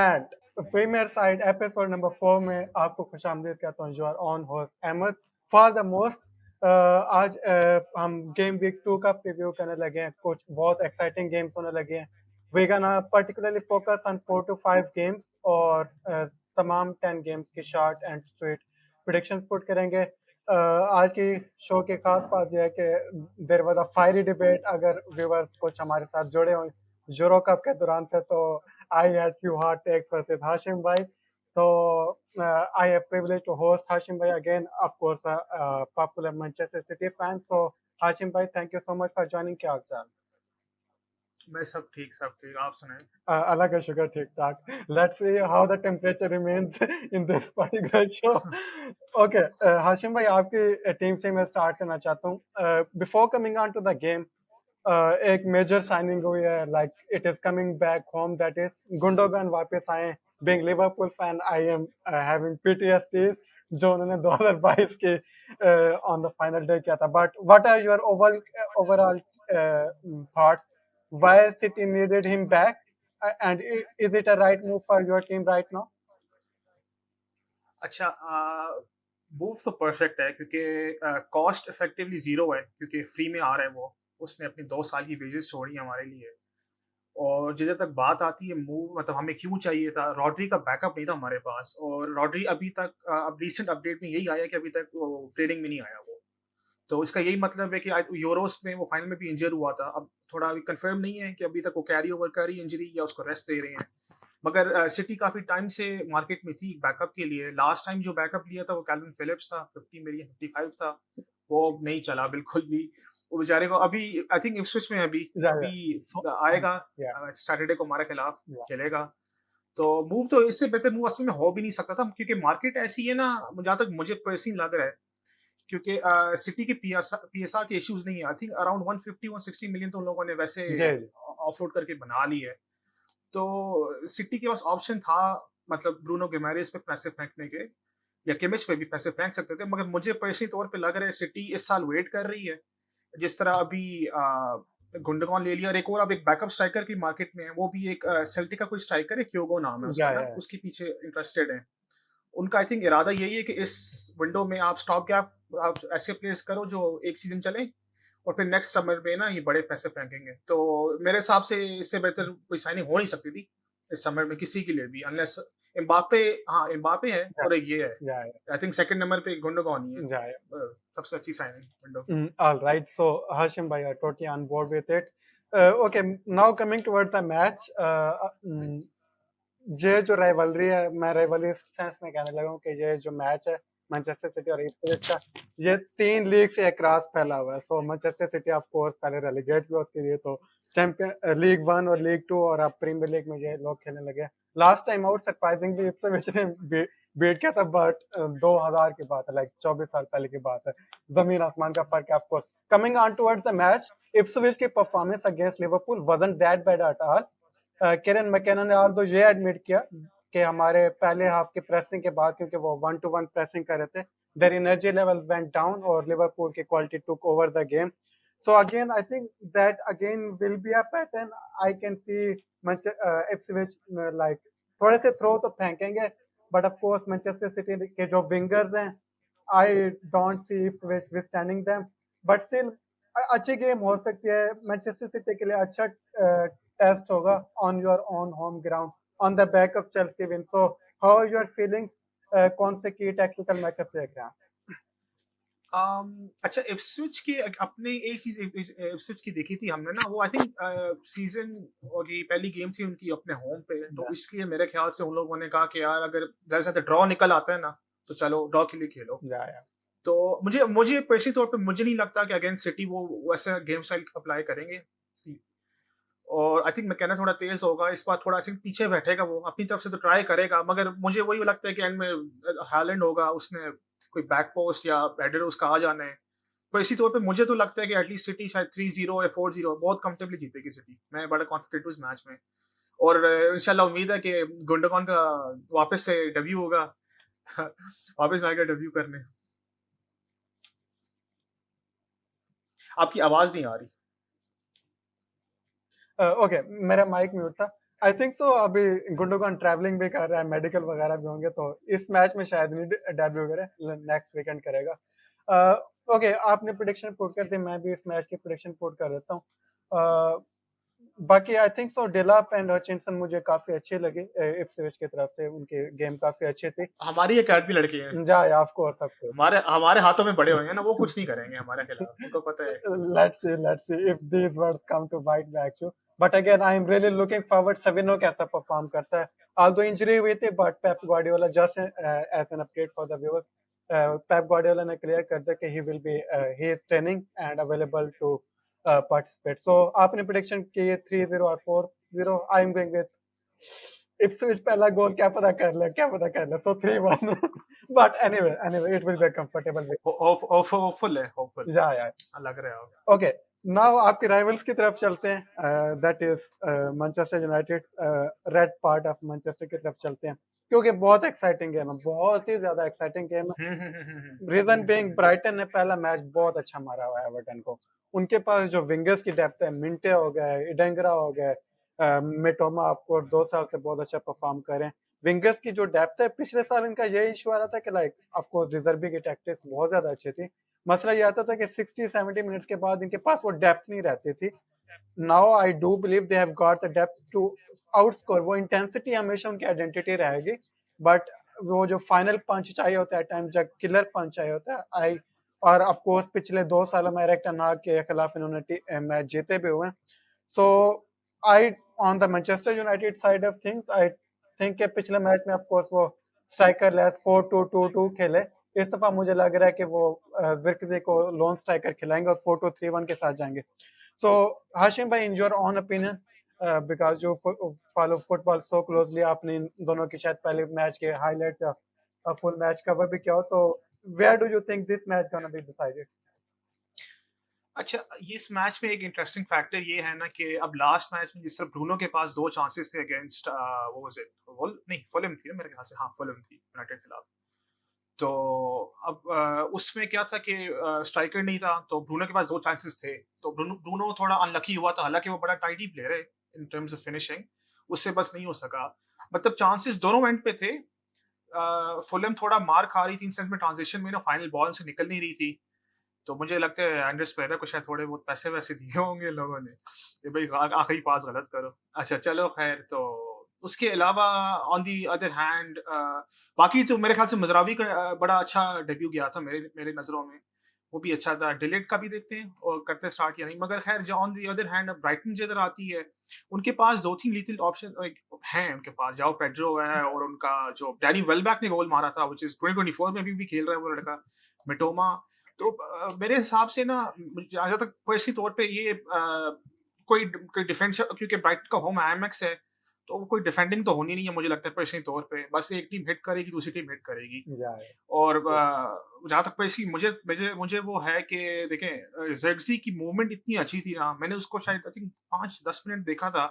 And premier side episode number 4 में आपको खुशामदीद कहता हूँ। Your on host Ahmed for the most. आज हम गेम वीक 2 का प्रीव्यू करने लगे हैं। कुछ बहुत एक्साइटिंग गेम्स होने लगे हैं। We gonna particularly focus on 4 to 5 games और तमाम 10 गेम्स की short and sweet predictions put करेंगे। आज की शो की खास बात यह है कि there was a fiery debate. अगर व्यूअर्स कुछ हमारे साथ जुड़े हों यूरो कप के दौरान से, तो I had few hot takes versus Hashim Bhai. So I have privilege to host Hashim Bhai again, of course, a popular Manchester City fan. So Hashim Bhai, thank you so much for joining. क्या हाल चाल? मैं सब ठीक आप सुनाएं। अलग है sugar ठीक ठाक. Let's see how the temperature remains in this particular show. Okay, Hashim Bhai, आपकी टीम से मैं स्टार्ट करना चाहता हूँ. Before coming on to the game, एक मेजर साइनिंग हुई है. Like it is coming back home, that is Gundogan वापस आए. Being Liverpool fan, I am having PTSD जो उन्होंने 2022 के ऑन द फाइनल डे किया था. But what are your overall thoughts? Why City needed him back and is it a right move for your team right now? अच्छा, move तो perfect है क्योंकि cost effectively zero है क्योंकि free में आ रहा है वो। उसने अपनी 2 साल की वेजेस छोड़ी है हमारे लिए। और जिधर तक बात आती है मूव, मतलब हमें क्यों चाहिए था, रॉड्री का बैकअप नहीं था हमारे पास। और रॉड्री अभी तक अब रिसेंट अपडेट में यही आया कि अभी तक वो ट्रेनिंग में नहीं आया वो। तो इसका यही मतलब है कि यूरोस में वो फाइनल में भी इंजर हुआ था। अब थोड़ा अभी कंफर्म नहीं है कि अभी तक वो कैरी ओवर कर रही है इंजरी या उसको रेस्ट दे रहे हैं। मगर सिटी काफी टाइम से मार्केट में थी बैकअप के लिए। लास्ट टाइम जो बैकअप लिया था वो कैल्विन फिलिप्स था, 50 मिलियन 55 था। वो नहीं चला बिल्कुल भी। वो बेचारे को अभी आई थिंक इप्सविच में है अभी अभी आएगा। सैटरडे को हमारे खिलाफ खेलेगा। तो मूव तो इससे बेहतर मूव असल में हो भी नहीं सकता था क्योंकि मार्केट ऐसी है ना, जहाँ तक मुझे पर्सनली लग रहा है। क्योंकि सिटी के पीएसआर के इश्यूज नहीं है। आई थिंक अराउंड 150-160 मिलियन तो उन लोगों ने वैसे ऑफलोड करके बना ली है। तो सिटी के पास ऑप्शन था, मतलब ब्रूनो गिमारेस पे पैसे फेंकने के या किमिच पे भी पैसे फेंक सकते थे। मगर मुझे पर्सनली तौर पे लग रहा है सिटी इस साल वेट कर रही है। जिस तरह अभी गुंडोगन ले लिया और एक और अब एक बैकअप स्ट्राइकर की मार्केट में है। वो भी एक सेल्टिक का कोई स्ट्राइकर है, क्योगो नाम है उसका ना, उसके पीछे इंटरेस्टेड है। उनका आई थिंक इरादा यही है कि इस विंडो में आप स्टॉप गैप आप ऐसे प्लेस करो जो एक सीजन चले और फिर नेक्स्ट समर में ना ये बड़े पैसे फेंकेंगे। तो मेरे हिसाब से इससे बेहतर कोई साइनिंग हो नहीं सकती थी इस समर में किसी के लिए भी, अनलेस एम्बापे। हाँ, एम्बापे है और एक ये है। आई थिंक सेकंड नंबर पे गुंडोगन ही है सबसे अच्छी signing window. All right, so Hashim bhai are totally on board with it. Okay, now coming toward the match, ये जो राइवलरी है, मैं राइवलरी सेंस में कहने लगा हूँ कि ये जो मैच है मैनचेस्टर सिटी और इप्सविच का, ये 3 लीग से अक्रॉस फैला हुआ है. सो मैनचेस्टर सिटी ऑफ कोर्स पहले रेलीगेट भी होती रही, तो चैंपियन लीग 1 और लीग 2 और अब प्रीमियर लीग में ये लोग खेलने लगे. Last time out surprisingly Ipswich ने बीट किया था, बट 2000 की बात है, लाइक 24 साल पहले की बात है. जमीन आसमान का फर्क है of course. Coming on towards the match, Ipswich की performance against Liverpool wasn't that bad at all. Kieran McKenna ने और ये एडमिट किया कि हमारे पहले हाफ की प्रेसिंग के बाद, क्योंकि वो 1-to-1 प्रेसिंग कर रहे थे, their energy level went down और लिवरपूल की quality took over the game. So again, I think that again will be a pattern. I can see Ipswich like थोड़े से थ्रो तो फेंकेंगे, but of course Manchester City के जो wingers हैं, I don't see Ipswich withstanding them. But still अच्छी game हो सकती है. मैनचेस्टर सिटी के लिए अच्छा टेस्ट होगा on your own home ground on the back of Chelsea win. So how are your feelings? कौन से की टैक्टिकल मैचअप देख रहे हैं? अच्छा, इप्सविच की अपने एक चीज इप्सविच की देखी थी हमने ना, वो आई थिंक सीजन और ये पहली गेम थी उनकी अपने होम पे। तो इसलिए मेरे ख्याल से उन लोगों ने कहा कि यार अगर जैसे ड्रॉ निकल आता है ना तो चलो ड्रॉ के लिए खेलो। तो मुझे पर्सनली तौर पे मुझे नहीं लगता कि अगेंस्ट सिटी वो वैसा गेम स्टाइल अप्लाई करेंगे। और आई थिंक मैकेना थोड़ा तेज होगा इस बार, थोड़ा सी पीछे बैठेगा, वो अपनी तरफ से तो ट्राई करेगा। मगर मुझे वही लगता है कि एंड में हालैंड होगा, उसने कोई बैक पोस्ट या हेडर उसका आ जाना है। पर इसी तौर पे मुझे तो लगता है कि एटलीस्ट सिटी शायद 3-0 या 4-0 बहुत कंफर्टेबली जीतेगी सिटी। मैं बड़ा कॉन्फिडेंट हूँ इस मैच में। और इंशाल्लाह उम्मीद है कि गुंडोगन का वापस से डेब्यू होगा वापस आएगा डेब्यू करने। आपकी आवाज नहीं आ रही। ओके, मेरा माइक म्यूट था. आई थिंक सो अभी गुंडोगन ट्रैवलिंग भी कर रहा है, मेडिकल वगैरह भी होंगे, तो इस मैच में शायद नहीं डेब्यू करे, नेक्स्ट वीकेंड करेगा। ओके, आपने प्रिडिक्शन पुट कर दी, मैं भी इस मैच की प्रिडिक्शन पुट कर देता हूँ। बाकी I think so Delap and Hutchinson मुझे काफी अच्छे लगे, इप्सविच की तरफ से उनकी गेम काफी अच्छी थी। हमारी अकेडमी लड़के हैं, जा ऑफ कोर्स ऑफ कोर्स। हमारे हमारे हाथों में बड़े हुए हैं ना, वो कुछ नहीं करेंगे हमारे खिलाफ, उनको पता है। Let's see if these words come to bite back you. But again, I am really looking forward Savino कैसा परफॉर्म करता है। Although injury हुई थी, but Pep Guardiola just as an update for the viewers, Pep Guardiola ने clear कर दिया कि he is training and available to participate. So आपने prediction की है 3-0 और 4-0. I am going with Ipswich पहला गोल क्या पता कर ले, so 3-1. But anyway, it will be a comfortable victory. Hopeful है, होपफुल Yeah. लग रहा है। ओके, नाउ आपके राइवल्स की तरफ चलते हैं, that is Manchester United, red part of Manchester की तरफ चलते हैं, क्योंकि बहुत एक्साइटिंग गेम है, बहुत ही ज्यादा एक्साइटिंग गेम है। रीजन बीइंग ब्राइटन ने पहला मैच बहुत अच्छा मारा हुआ है एवर्टन को। उनके पास जो विंगर्स की डेप्थ है, मिंटे हो गए, इडेंगरा हो गए, मिटोमा आपको 2 साल से बहुत अच्छा परफॉर्म कर रहे हैं। विंगर्स की जो डेप्थ है, पिछले साल इनका यही इशू आ रहा था कि लाइक आपको रिजर्वी की टैक्टिक्स बहुत ज्यादा अच्छी थी। मसला ये आता था कि 60-70 मिनट्स के बाद इनके पास वो डेप्थ नहीं रहती थी। Now I do believe they have got the depth to outscore. वो इंटेंसिटी हमेशा उनकी आइडेंटिटी रहेगी, बट वो जो फाइनल पंच चाहिए होता है टाइम, जब किलर पंच चाहिए होता है, आई और ऑफ कोर्स पिछले 2 सालों में एरिक टेन हाग के खिलाफ इन्होंने मैच जीते भी हुए। So I on the Manchester United side of things, I think के पिछले मैच में ऑफ कोर्स वो स्ट्राइकर लेस 4-2-2-2 खेले। इस दफा मुझे लग रहा है कि वो जिरकजी को लोन स्ट्राइकर खिलाएंगे और 4-2-3-1 के साथ जाएंगे। सो हाशिम भाई, in your on opinion, because you follow football so closely, आपने इन दोनों की शायद पहले मैच के हाईलाइट या फुल मैच कवर भी किया हो, तो where do you think this match gonna be decided? अच्छा, इस मैच में एक इंटरेस्टिंग फैक्टर ये है ना कि अब लास्ट मैच में जिस तरह ब्रूनो के पास 2 चांसेस थे अगेंस्ट वो वाज इट नहीं फुलहम थी ना मेरे ख्याल से, हाँ फुलहम थी यूनाइटेड के खिलाफ। तो अब उसमें क्या था कि स्ट्राइकर नहीं था, तो ब्रूनो के पास 2 चांसेस थे, तो ब्रूनो ब्रूनो थोड़ा अनलकी हुआ था, हालांकि वो बड़ा टाइडी प्लेयर है इन टर्म्स ऑफ फिनिशिंग, उससे बस नहीं हो सका। मतलब चांसेस दोनों एंड पे थे। फुलहम थोड़ा मार खा रही थी इन सेंस में, ट्रांजिशन में ना फाइनल बॉल से निकल नहीं रही थी, तो मुझे लगता है एंड्रेस पेरेरा को शायद थोड़े बहुत पैसे वैसे दिए होंगे लोगों ने कि भाई आखिरी पास गलत करो। अच्छा चलो खैर, तो उसके अलावा ऑन दी अदर हैंड बाकी तो मेरे ख्याल से मजरावी का बड़ा अच्छा डेब्यू गया था मेरे मेरे नज़रों में, वो भी अच्छा था। डिलीट का भी देखते हैं और करते स्टार्ट या नहीं, मगर खैर जो on the other hand Brighton जिधर आती है, उनके पास 2-3 लीथल ऑप्शन हैं, उनके पास जाओ पेड्रो है और उनका जो डैनी वेलबैक ने गोल मारा था, व्हिच इज 2024 में भी खेल रहा है वो लड़का, मिटोमा। तो मेरे हिसाब से ना, जहाँ तक पर्सनली तौर पे ये कोई डिफेंस, क्योंकि ब्राइटन का होम आईएमएक्स है, तो कोई डिफेंडिंग तो होनी नहीं है मुझे लगता है पर्सनली तौर पे, बस एक टीम हिट करेगी दूसरी टीम हिट करेगी। और जहाँ तक पर्सनली मुझे मुझे मुझे वो है कि देखें जेडसी की मूवमेंट इतनी अच्छी थी ना, मैंने उसको शायद आई थिंक 5-10 मिनट देखा था,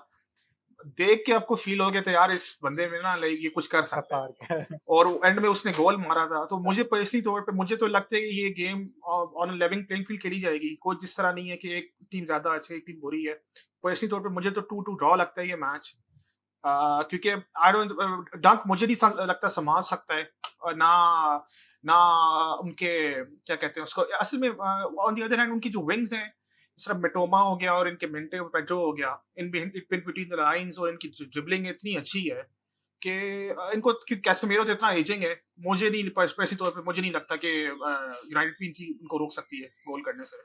देख के आपको फील हो गया था यार इस बंदे में ना लाइक ये कुछ कर सकता है, और एंड में उसने गोल मारा था। तो मुझे पर्सनली तौर पे मुझे तो लगता है कि ये game on levelling playing field खेली जाएगी, कोई जिस तरह नहीं है कि एक टीम ज्यादा अच्छी एक टीम बुरी है। पर्सनली तौर पे मुझे तो 2-2 ड्रॉ लगता है ये मैच, क्योंकि आई डोंट डंक मुझे नहीं लगता संभाल सकता है, ना ना उनके क्या कहते हैं उसको असल में, ऑन द अदर हैंड उनकी जो विंग्स हैं, सिर्फ मेटोमा हो गया और इनके मिंटे और पेड्रो हो गया, इन बिटवीन द लाइंस, और इनकी ड्रिबलिंग इतनी अच्छी है कि इनको कैसेमीरो तो इतना एजिंग है, मुझे नहीं पर्सनली तौर पे मुझे नहीं लगता कि यूनाइटेड टीम की इनको रोक सकती है गोल करने से।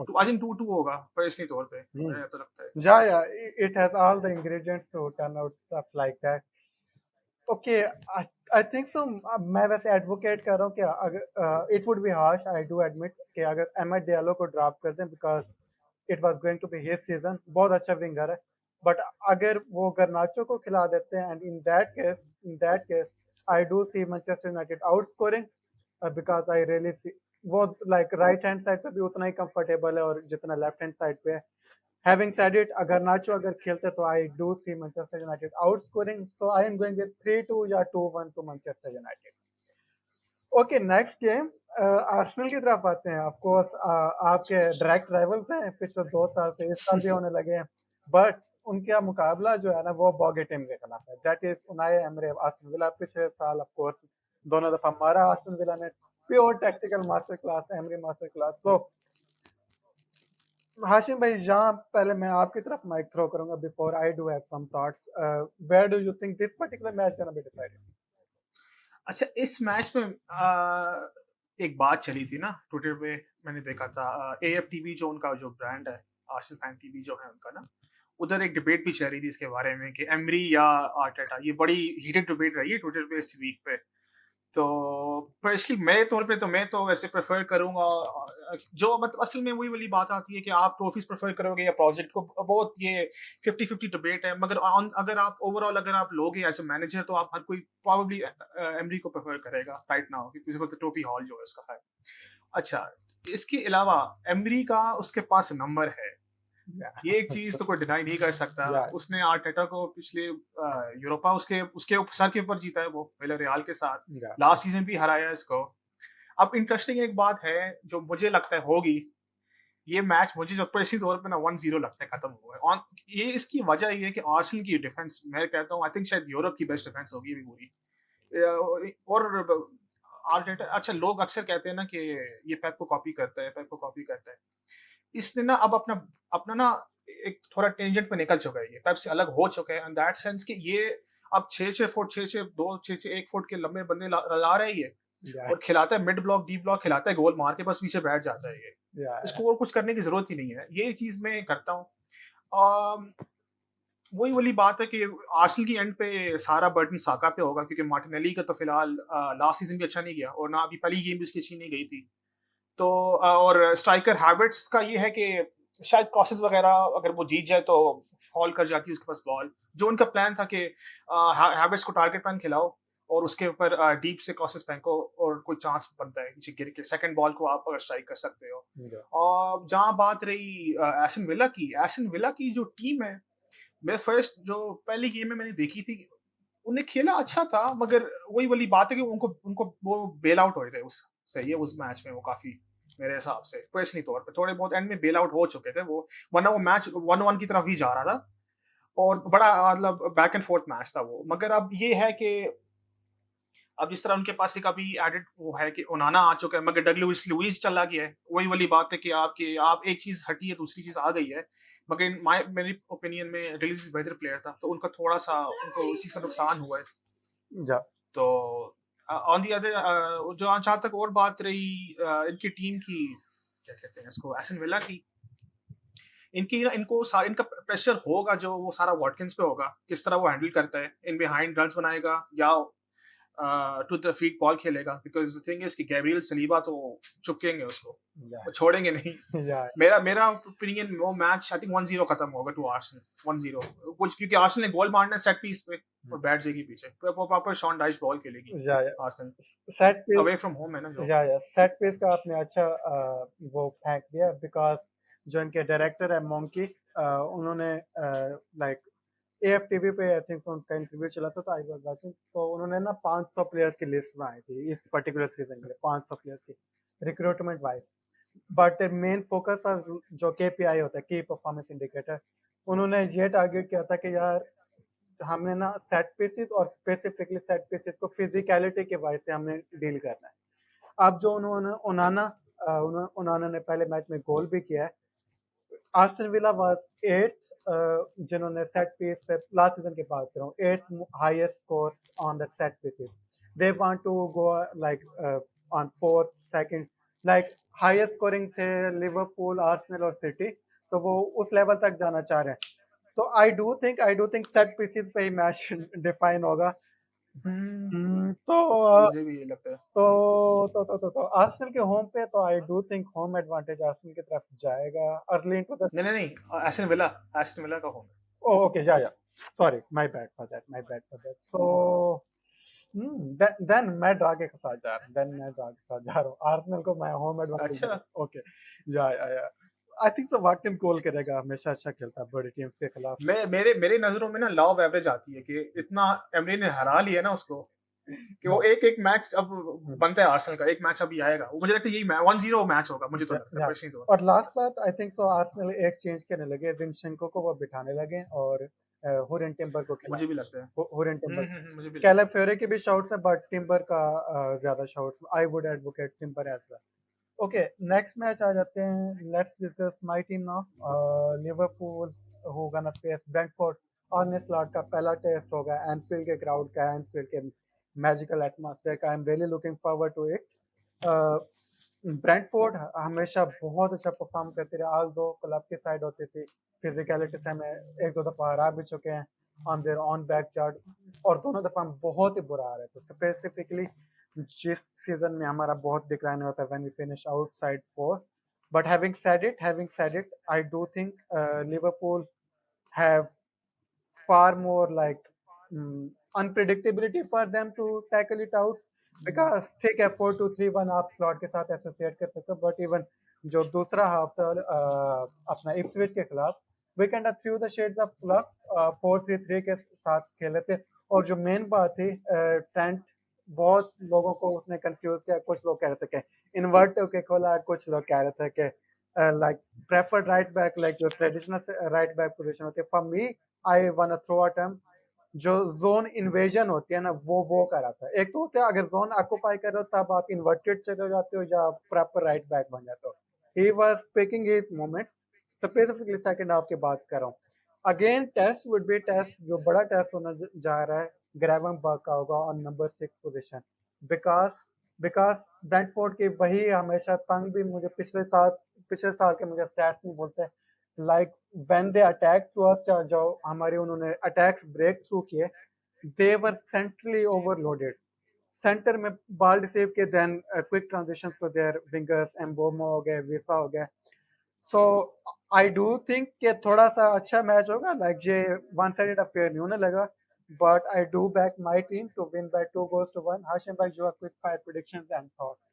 तो आई थिंक 2-2 होगा पर्सनली तौर पे, मुझे तो लगता है। Yeah, it has all the ingredients to turn out stuff like that. Okay, I think so. मैं वैसे एडवोकेट कर रहा हूँ कि अगर it would be harsh, I do admit कि अगर एमएड डियालो को ड्रॉप कर दें, because it was going to be his season, बहुत अच्छा विंगर है, बट अगर वो गर्नाचो को खिला देते हैं, and in that case I do see Manchester United outscoring, because I really see वो लाइक राइट हैंड साइड पे भी उतना ही कंफर्टेबल है और जितना लेफ्ट हैंड साइड पे है। Having said it, अगर नाचो अगर खेलते तो I do see Manchester United outscoring. So I am going with 3-2 या 2-1 to Manchester United. Okay, next game. Arsenal की तरफ आते हैं। ऑफ कोर्स आपके डायरेक्ट राइवल्स हैं पिछले 2 साल से, इस साल भी होने लगे हैं, बट उनका मुकाबला जो है ना वो बॉगे टीम के खिलाफ है, that is Unai Emery Aston Villa. पिछले साल ऑफ कोर्स दोनों दफा मारा आस्टन विला ने, pure tactical master class, Emery master class. So Hashim भाई, जहाँ पहले मैं आपकी तरफ माइक थ्रो करूंगा before I do have some thoughts, where do you think this particular match gonna be decided? अच्छा, इस मैच में एक बात चली थी ना ट्विटर पे, मैंने देखा था AFTV जो उनका जो ब्रांड है, आर्सेनल फैन टीवी जो है उनका ना, उधर एक डिबेट भी चल रही थी इसके बारे में कि एमरी या आर्टेटा। ये बड़ी हीटेड डिबेट रही है ट्विटर पे इस वीक पे। तो पर्सनली मेरे तौर पे तो मैं तो वैसे प्रेफर करूंगा, जो मतलब असल में वही वाली बात आती है कि आप ट्रॉफीज प्रेफर करोगे या प्रोजेक्ट को। बहुत ये 50-50 डिबेट है, मगर अगर आप ओवरऑल अगर आप लोगे एज ए मैनेजर तो आप हर कोई प्रोबेबली एमरी को प्रेफर करेगा राइट नाउ, क्योंकि ट्रॉफी हॉल जो है उसका है। अच्छा, इसके अलावा एमरी का उसके पास नंबर है, ये एक चीज तो कोई डिनाई नहीं कर सकता। उसने आर्टेटा को पिछले यूरोपा उसके उसके सर के ऊपर जीता है वो विलारियल के साथ, लास्ट सीजन भी हराया है इसको। अब इंटरेस्टिंग एक बात है जो मुझे लगता है होगी, ये मैच मुझे जो पर्सनली तौर पे ना 1-0 लगता है खत्म हुआ है। और ये इसकी वजह ये है कि आर्सेनल की डिफेंस, मैं कहता हूँ आई थिंक शायद यूरोप की बेस्ट डिफेंस होगी अभी पूरी। और आर्टेटा, अच्छा लोग अक्सर कहते हैं ना कि ये पेप को कॉपी करता है, पेप को कॉपी करता है। इसने ना अब अपना अपना ना एक थोड़ा टेंजेंट पे निकल चुका है, ये पेप से अलग हो चुका है इन दैट सेंस कि ये अब 6-6 फुट 6-6 2 6-6 1 फुट के लंबे बंदे ला रहा है ये, और खिलाता है मिड ब्लॉक डी ब्लॉक खिलाता है, गोल मार के बस पीछे बैठ जाता है ये। इसको और कुछ करने की जरूरत ही नहीं है, ये चीज मैं करता हूँ। वही वाली बात है कि आर्सेनल की एंड पे सारा बर्डन साका पे होगा, क्योंकि मार्टिनेली का तो फिलहाल लास्ट सीजन भी अच्छा नहीं गया और ना अभी पहली गेम भी उसकी अच्छी नहीं गई थी। तो और स्ट्राइकर हैबिट्स का ये है कि शायद क्रॉसेस वगैरह अगर वो जीत जाए तो फॉल कर जाती है उसके पास बॉल। जो उनका प्लान था कि हैबिट्स को टारगेट पैन खिलाओ और उसके ऊपर डीप से क्रॉसेस फेंको और कोई चांस बनता है नीचे गिर के सेकंड बॉल को आप अगर स्ट्राइक कर सकते हो। और जहां बात रही एस्टन विला की जो टीम है, मैं फर्स्ट जो पहली गेम में मैंने देखी थी उन्हें खेला अच्छा था, मगर वही वाली बात है कि उनको उनको वो बेल आउट हुए थे उस सही है उस मैच में। वो काफी मेरे हिसाब से पर्सनली तौर पे थोड़े बहुत एंड में बेल आउट हो चुके थे वो, वरना वो मैच 1-1 की तरफ ही जा रहा था और बड़ा मतलब बैक एंड फोर्थ मैच था वो। मगर अब ये है कि अब जिस तरह उनके पास एक अभी एडेड वो है कि ओनाना आ चुका है, मगर डगलुइस लुइस चला गया है। वही वाली बात है कि आप एक चीज हटी है दूसरी चीज आ गई है, मगर मेरी ओपिनियन में रिलीज बेहतर प्लेयर था, तो उनका थोड़ा सा उनको इस चीज का नुकसान हुआ है। तो ऑन दी अदर जो जहाँ तक और बात रही इनकी टीम की, क्या कहते हैं इसको, एस्टन विला की, इनका प्रेशर होगा जो वो सारा वॉटकिंस पे होगा, किस तरह वो हैंडल करता है, इन बिहाइंड रन्स बनाएगा या टू द फीट बॉल खेलेगा। बिकॉज द थिंग इज कि गैब्रियल सलीबा तो चुपकेंगे उसको, वो छोड़ेंगे नहीं। मेरा ओपिनियन वो मैच आई थिंक 1-0 खत्म होगा टू आर्सेनल 1-0 कुछ, क्योंकि आर्सेनल ने गोल मारना है सेट पीस पे और बैठ जाएगी पीछे, वो प्रॉपर शॉन डाइश बॉल खेलेगी Arsenal. Set piece away from home है ना जो सेट पीस का आपने अच्छा वो फेंक दिया, बिकॉज जो इनके डायरेक्टर है मोंकी, उन्होंने लाइक AFTV पे आई थिंक उनका इंटरव्यू चला था, तो आई वाज वाचिंग, तो उन्होंने ना 500 प्लेयर्स की लिस्ट बनाई थी इस पर्टिकुलर सीजन के लिए, 500 प्लेयर्स की recruitment wise. But their main focus था जो KPI होता है, की परफॉर्मेंस इंडिकेटर। उन्होंने ये टारगेट किया था कि यार हमने ना सेट पीसेस और स्पेसिफिकली सेट पीसेस को फिजिकलिटी के वाइज से हमने डील करना है। अब जो उन्होंने ओनाना ने पहले मैच में गोल भी किया है। आस्टन विला वाज 8th, जिन्होंने सेट पीस पे लास्ट सीजन की बात कर रहा हूँ, 8th highest score on that set pieces. They want to go like on 4th 2nd, like highest scoring थे लिवरपूल, आर्सेनल और सिटी, तो वो उस लेवल तक जाना चाह रहे हैं। तो I do think set pieces पे ही मैच डिफाइन होगा। तो मुझे भी ये लगता है। तो आर्सेनल के होम पे तो I do think home advantage Arsenal की तरफ जाएगा अर्ली इनटू द नहीं एस्टन विला का होम है। Okay sorry, my bad for that. So then मैं ड्रा के साथ जा रहा हूँ, आर्सेनल को मैं होम एडवांटेज। अच्छा ओके या आई थिंक सो वाटकिंस गोल करेगा, हमेशा अच्छा खेलता है बड़ी टीम्स के खिलाफ। मेरे नजरों में ना लॉ ऑफ एवरेज आती है कि इतना एमरी ने हरा लिया ना उसको, कि वो एक मैच अब बनता है आर्सेनल का, एक मैच अभी आएगा, वो मुझे लगता है यही 1-0 मैच होगा, मुझे तो लगता है पर्सनली तो। और लास्ट बात आई थिंक सो आर्सेनल एक चेंज करने लगे, जिनचेंको को वो बिठाने लगे और हुरन टिम्बर को मुझे भी लगता है। हुरन टिम्बर मुझे भी लगता है। कैलाफियोरी के भी शॉट्स हैं बट टिम्बर का ज्यादा shots I would advocate Timber as well. Okay next match आ जाते हैं, let's discuss my team now. Liverpool who gonna face Brentford. Arne Slot का पहला टेस्ट होगा एनफील्ड के क्राउड का, एनफील्ड के मैजिकल एटमॉस्फेयर का। I am really looking forward to it. Brentford हमेशा बहुत अच्छा परफॉर्म करती रही, आज दो क्लब की साइड होती थी, फिजिकलिटी से हमें एक दो दफा हरा भी चुके हैं on their on back chart, और दोनों दफा हम बहुत ही बुरा आ रहे थे। स्पेसिफिकली जिस सीजन में हमारा बहुत डिक्लाइन होता है when we finish outside four. But having said it I do think Liverpool have far more like unpredictability for them to tackle it out, because ठीक है 4-2-3-1 आप स्लॉट के साथ एसोसिएट कर सकते हो, बट इवन जो दूसरा हाफ था अपना इप्सविच के खिलाफ we can through the shades of club 4-3-3 के साथ खेले थे। और जो मेन बात थी ट्रेंट, बहुत लोगों को उसने कंफ्यूज किया, कुछ लोग कह रहे थे कि इन्वर्ट के खोला, कुछ लोग कह रहे थे कि like preferred right back, like जो ट्रेडिशनल राइट बैक पोजीशन होती है। For me I want throw a term, जो जोन इन्वेजन होती है ना वो कर रहा था। एक तो होता है अगर जोन ऑक्यूपाई कर रहे हो तब आप इन्वर्टेड चले जाते हो या प्रॉपर राइट बैक बन जाते हो। He was picking his moments, specifically second half की बात कर रहा हूँ। Again test would be test, जो बड़ा टेस्ट होना जा रहा है ग्रेवनबर्ग का होगा on number 6 position, because because Brentford की वही हमेशा तंग भी, मुझे पिछले साल के मुझे स्टैट्स नहीं बोलते, like when they attack to us, जो हमारे उन्होंने अटैक्स ब्रेक थ्रू किए, they were centrally overloaded. Centre में बॉल रिसीव के देन क्विक ट्रांजिशंस को देयर विंगर्स एम्बोमो हो गए, विसा हो गया। सो आई डू थिंक कि थोड़ा सा अच्छा मैच होगा, लाइक ये वन साइडेड अफेयर नहीं होने लगा, but I do back my team to win by 2-1। Hashim भाई, जो quick fire predictions and thoughts.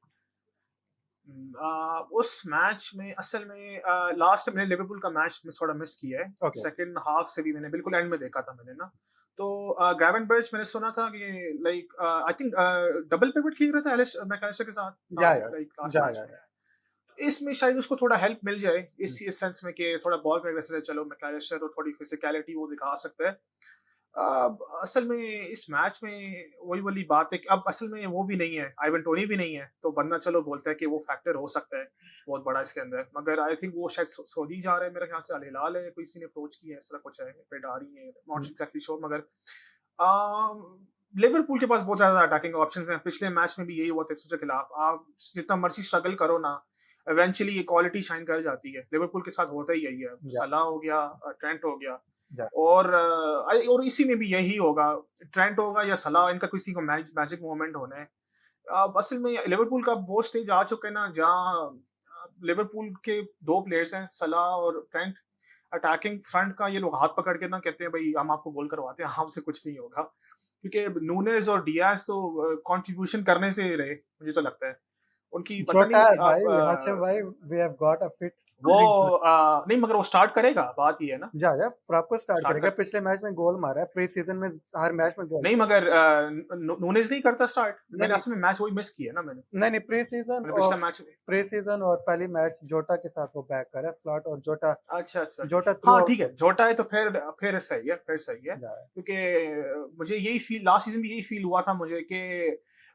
उस मैच में असल में लास्ट मैंने लिवरपूल का मैच में थोड़ा मिस किया है, Okay. सेकंड हाफ से भी मैंने बिल्कुल एंड में देखा था मैंने ना। तो ग्रेवेनबर्च मैंने सुना था कि like I think double pivot खेल रहा था एलिस मैकलिस्टर के साथ या लाइक लास्ट मैच में। इसमें शायद उसको थोड़ा हेल्प मिल जाए इस सेंस में कि थोड़ा बॉल पे वैसे चलो मैकलिस्टर तो थोड़ी फिजिकलिटी वो दिखा सकता है। असल में इस मैच में वही वाली बात है कि अब असल में वो भी नहीं है, आइवन टोनी भी नहीं है, तो बंदा चलो बोलता है कि वो फैक्टर हो सकता है बहुत बड़ा इसके अंदर, मगर आई थिंक वो शायद सऊदी जा रहा है मेरे ख्याल से, अल हिलाल है, कोई किसी ने अप्रोच किया है, ऐसा कुछ है, पेडारी है, नॉट एग्जैक्टली श्योर। मगर लिवरपूल के पास बहुत ज्यादा अटैकिंग ऑप्शंस हैं, पिछले मैच में भी यही हुआ था इप्सविच के खिलाफ। आप जितना मर्जी स्ट्रगल करो ना, इवेंचुअली ये क्वालिटी शाइन कर जाती है, लिवरपूल के साथ होता ही यही है। सलाह हो गया, ट्रेंट हो गया, और इसी में भी यही होगा, ट्रेंट होगा या सलाह, इनका किसी को मैजिक मोमेंट होना है। असल में लिवरपूल का वो स्टेज आ चुका है ना जहाँ लिवरपूल के दो प्लेयर्स हैं, सलाह और ट्रेंट, अटैकिंग फ्रंट का ये लोग हाथ पकड़ के ना कहते हैं भाई हम आपको गोल करवाते हैं, हमसे कुछ नहीं होगा, क्योंकि नूनेज और डियाज तो कंट्रीब्यूशन करने से रहे, मुझे तो लगता है उनकी पता छोटा नहीं भाई आप हाशिम भाई, we have got a fit वो नहीं, मगर वो स्टार्ट करेगा, बात ये है ना, जा प्रॉपर स्टार्ट स्टार्ट करेगा। कर पिछले मैच में गोल मारा है, प्री सीजन में हर मैच में गोल नहीं, मारा मगर नूनेज नहीं करता स्टार्ट, है। मैंने नहीं असल में मैच वही मिस किया ना मैंने नहीं प्री सीजन मैंने और पिछला मैच। पहली मैच जोटा के साथ वो बैक करा स्लॉट, और जोटा अच्छा अच्छा, जोटा थ्रू हाँ आउट ठीक है, जोटा है तो फिर सही है, फिर सही है, जा रहा है। क्योंकि मुझे यही फील लास्ट सीजन भी यही फील हुआ था मुझे कि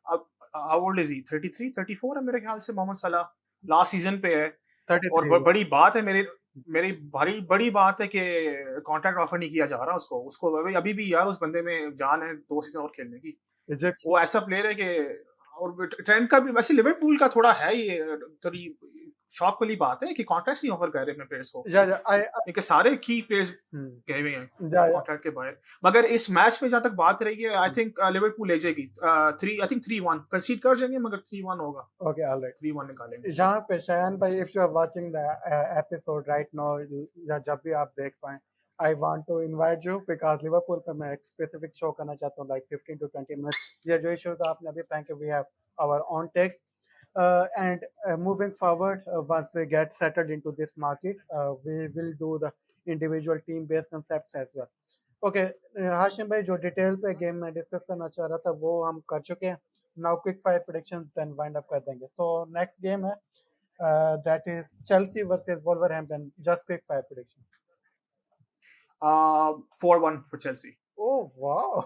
अब हाउ ओल्ड इज ही, 33 34 है मेरे ख्याल से मोहम्मद सलाह, लास्ट सीजन पे है। और 33 बड़ी बात है, मेरी मेरी भारी बड़ी बात है कि कॉन्ट्रैक्ट ऑफर नहीं किया जा रहा उसको उसको अभी भी यार उस बंदे में जान है 2 सीजन और खेलने की। इजिप्शियन वो ऐसा प्लेयर है कि, और ट्रेंड का भी वैसे लिवरपूल का थोड़ा है ये थोड़ी शॉक वाली बात है कि कॉन्ट्रैक्ट नहीं ऑफर कर रहे अपने प्लेयर्स को, जा आई क्योंकि सारे की प्लेयर्स गए हुए हैं जा कॉन्ट्रैक्ट के बाहर। मगर इस मैच में जहां तक बात रही है, आई थिंक लिवरपूल ले जाएगी 3-1 कंसीड कर जाएंगे, मगर 3-1 होगा, ओके ऑलराइट। 3-1 निकालेंगे। जहाँ पे शयान भाई, if you are watching the episode right now, या जब भी आप देख पाए, I want to invite you, because Liverpool पे मैं एक स्पेसिफिक शो करना चाहता हूँ, लाइक 15 to 20 मिनट्स। ये जो इश्यूज आपने अभी फेंके, we have our on text and moving forward, once we get settled into this market, we will do the individual team based concepts as well. Okay, Hashim भाई जो डिटेल पे game में discuss करना चाह रहा था वो हम कर चुके हैं. Now quick fire prediction then wind up कर देंगे. सो नेक्स्ट गेम है that is Chelsea versus Wolverhampton. Just quick fire prediction. 4-1 for Chelsea. Oh wow.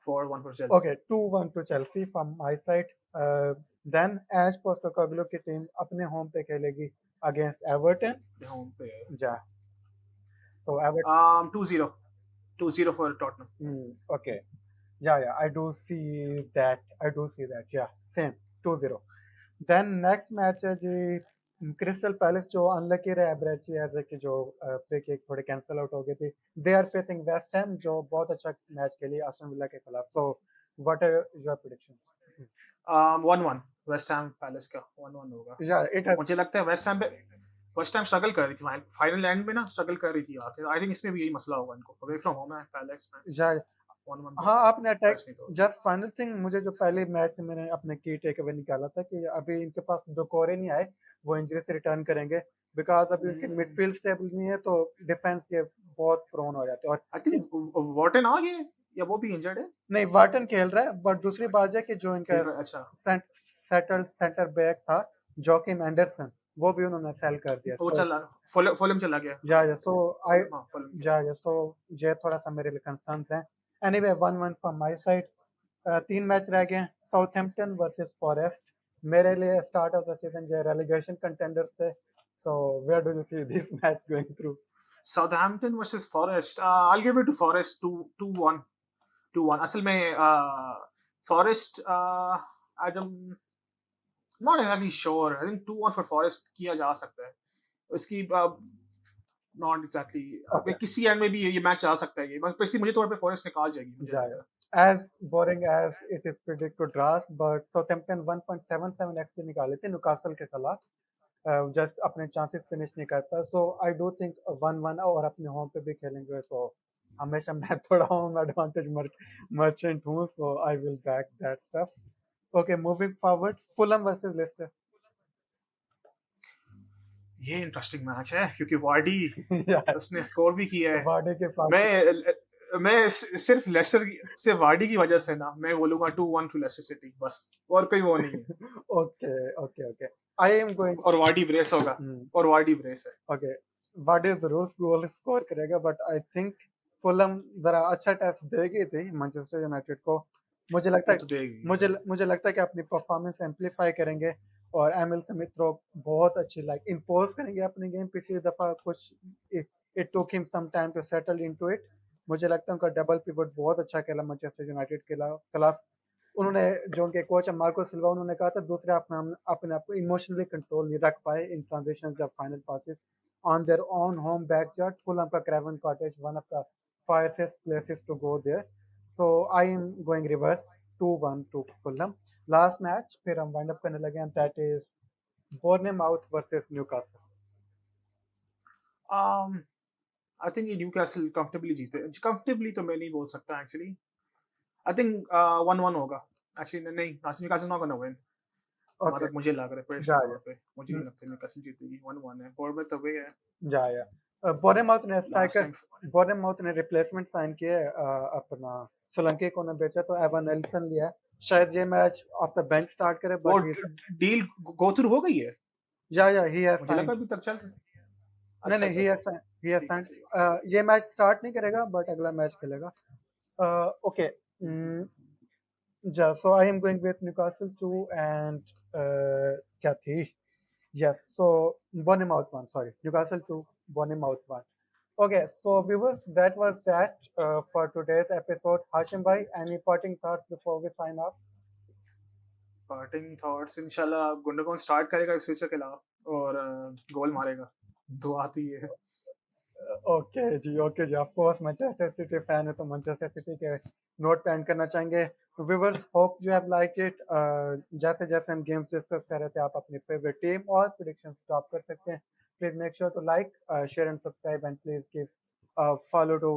4-1 for Chelsea. Okay, 2-1 to Chelsea from my side. Then Ash Postecoglou की team अपने home पे खेलेगी against Everton. The home पे है. Yeah. So Everton. 2-0. 2-0 for Tottenham. Okay. Yeah, I do see that. Yeah, same. 2-0. Then next match है जी Crystal Palace जो unlucky रहे एब्रेची एज कि जो फ्री किक थोड़े कैंसिल आउट हो गए थे. They are facing West Ham जो बहुत अच्छा मैच खेली आस्टन विला के खिलाफ. So what are your prediction? 1-1 West Ham Palace का 1-1 होगा. Yeah, मुझे लगता है वेस्ट हैम स्ट्रगल कर रही थी फाइनल एंड में ना, स्ट्रगल कर रही थी आके. आई थिंक इसमें भी यही मसला होगा इनको. अवे फ्रॉम होम है पैलेस में. yeah. 1-1. हाँ, आपने अटैक नहीं तो जस्ट फाइनल थिंग मुझे जो पहले मैच से मैंने अपने की टेक अवे निकाला था कि अभी इनके पास डोकोरे नहीं आए, वो इंजरी से रिटर्न करेंगे बिकॉज अभी उनकी मिडफील्ड स्टेबल नहीं है तो डिफेंस ये बहुत प्रोन हो जाते हैं. और आई थिंक वार्टन आ गए या वो भी इंजर्ड है. नहीं, वार्टन खेल रहा है बट दूसरी बात है कि जो इनका अच्छा सेटल्ड सेंटर बैक था जोकिम एंडरसन वो भी उन्होंने सेल कर दिया. वो चला फुलहम चला गया. या सो आई फुलहम. सो ये थोड़ा सा मेरे लिए कंसर्न्स हैं. Anyway 1-1 from my side. 3 match रह गए हैं. Southampton versus Forest. मेरे लिए स्टार्ट ऑफ द सीजन जो रेलेगेशन कंटेंडर्स थे. So where do you see this match going through? Southampton versus Forest. I'll give it to Forest 2-1. 2-1. असल में Forest I'm not exactly sure. I think 2-1 for Forest किया जा सकता है. इसकी not exactly. किसी एंड में भी ये मैच आ सकता है. ये स्पेशली मुझे तौर पे Forest निकाल जाएगी. As boring as it is predict to draws, but Southampton 1.77 XG निकाले थे न्यूकासल के खिलाफ. जस्ट अपने चांसेस फिनिश नहीं कर पाए. सो आई डू थिंक 1-1 और अपने होम पे भी खेलेंगे तो हमेशा मैं थोड़ा होम एडवांटेज मर्चेंट हूँ. So I will back that stuff. Okay, moving forward. Fulham versus Leicester. ये इंटरेस्टिंग मैच है क्योंकि वार्डी उसने स्कोर भी किया है. वार्डी के मैं सिर्फ लेस्टर से वार्डी की वजह से ना मैं बोलूंगा 2-1 टू लेस्टर सिटी बस. और कोई वो नहीं है. ओके. आई एम गोइंग और वार्डी ब्रेस होगा. और वार्डी ब्रेस है. ओके, वार्डी जरूर गोल स्कोर करेगा बट आई थिंक फुलहम जरा अच्छा टेस्ट देगी थी मैनचेस्टर यूनाइटेड को. मुझे लगता है मुझे लगता है कि अपनी परफॉर्मेंस एम्पलीफाई करेंगे और एमिल स्मिथ रो बहुत अच्छी इंपोज करेंगे अपनी गेम. पिछली दफा कुछ it took him some time to settle into it. मुझे लगता है उनका डबल पिवट बहुत अच्छा खेला मैनचेस्टर यूनाइटेड के खिलाफ. उन्होंने जो उनके कोच है मार्को सिल्वा उन्होंने कहा था दूसरे अपने आप को इमोशनली कंट्रोल नहीं रख पाए इन ट्रांजिशंस या final passes on their own home backyard. Fulham का Craven Cottage one of the fiercest places to go there. So I am going reverse 2-1 to Fulham. Last match फिर हम wind up करने लगे हैं that is Bournemouth versus Newcastle. I think ये Newcastle comfortably जीते. Comfortably तो मैं नहीं बोल सकता एक्चुअली. आई थिंक 1-1 होगा. एक्चुअली नहीं, न्यूकासल नॉट गोना विन. मतलब मुझे लग रहा है पर्सनल तौर पे मुझे नहीं लगता न्यूकासल जीतेगी. 1-1 है. बोर्नमouth अवे है. बोर्नमाउथ ने रिप्लेसमेंट साइन किए. अपना सोलंकी को ने बेचा तो एवन एल्सन लिया. शायद ये match of the bench start करे बट डील गो थ्रू हो गई है. ही हैज मुझे लगा अभी तक चल नहीं ही हैज साइन. ये मैच स्टार्ट नहीं करेगा बट अगला मैच खेलेगा. Okay, so I am going with Newcastle 2 and क्या थी? Yes, so Bournemouth 1. Sorry, Newcastle 2, Bournemouth 1. Okay, so viewers, that was that for today's episode. Hashim bhai, any parting thoughts before we sign off? Parting thoughts, इंशाल्लाह Gundogan start करेगा इस future के अलावा और गोल मारेगा. दुआ तो ये है. ओके जी. Of course Manchester City fan है तो मैनचेस्टर सिटी के नोट पे एंड करना चाहेंगे. Viewers, hope you have like it. जैसे जैसे हम गेम्स डिस्कस कर रहे थे आप अपनी फेवरेट टीम और प्रेडिक्शंस ड्रॉप कर सकते हैं. Please make sure to like, share and subscribe and please give follow to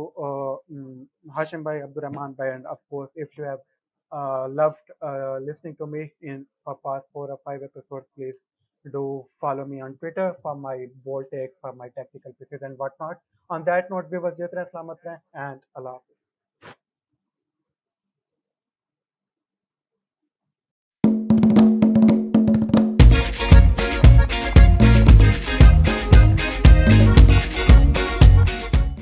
Hashim bhai, Abdur Rahman bhai, and of course if you have loved listening to me in for past 4 or 5 episodes, please Do follow me on Twitter for my bold takes, for my technical pieces and whatnot. On that note, viewers, Jit rahe, salamat rahe, and Allah Hafiz.